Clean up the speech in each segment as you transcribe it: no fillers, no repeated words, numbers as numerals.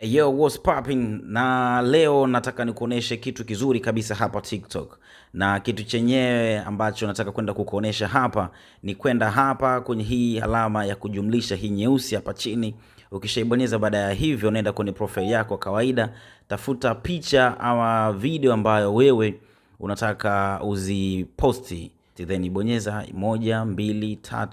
Yo, what's popping? Na leo nataka nikuoneshe kitu kizuri kabisa hapa TikTok. Na kitu chenyewe ambacho nataka kwenda kukuonesha hapa ni kwenda hapa kwenye hii alama ya kujumlisha hii nyeusi hapa chini. Ukishaibonyeza baada ya hivyo unaenda kwenye profile yako kawaida, tafuta picha ama video ambayo wewe unataka uziposti. Then bonyeza 1 2 3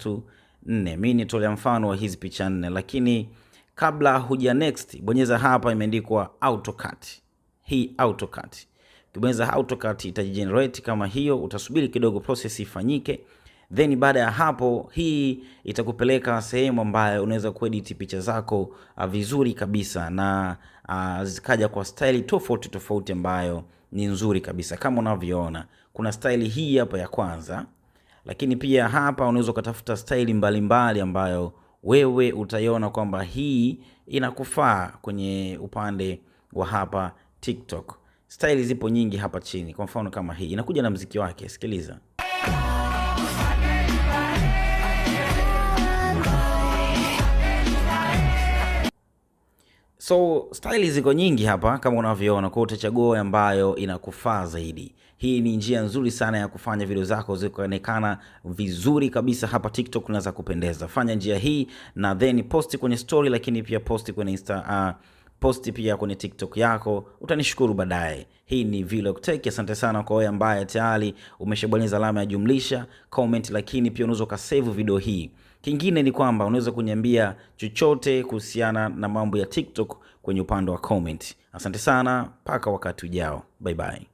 4. Mimi nitolea mfano wa hizi picha 4, lakini kabla huja next, bonyeza hapa imeandikwa AutoCut. Hii AutoCut. Ukibonyeza AutoCut itajigenerate kama hiyo, utasubiri kidogo process ifanyike. Then baada ya hapo hii itakupeleka sehemu ambayo unaweza kuedit picha zako vizuri kabisa na zikaja kwa style tofauti tofauti ambayo ni nzuri kabisa. Kama unavyoona, kuna style hii hapa ya kwanza, lakini pia hapa unaweza kutafuta style mbalimbali ambayo wewe utaiona kwamba hii inakufaa kwenye upande wa hapa TikTok. Style zipo nyingi hapa chini. Kwa mfano kama hii inakuja na muziki wake, sikiliza. So style ziko nyingi hapa kama unavyoona, kwa utachagua ambayo inakufaa zaidi. Hii ni njia nzuri sana ya kufanya video zako zikaonekana vizuri kabisa hapa TikTok na za kupendeza. Fanya njia hii na then posti kwenye story, lakini pia posti kwenye posti pia kwenye TikTok yako, utanishukuru baadaye. Hii ni Vlog Tech. Asante sana kwa wewe ambaye tayari umeshabonyeza alama ya jumlisha, comment, lakini pia unaweza ukasave video hii. Kingine ni kwamba unaweza kuniambia chochote kuhusiana na mambo ya TikTok kwenye upande wa comment. Asante sana, paka wakati ujao. Bye bye.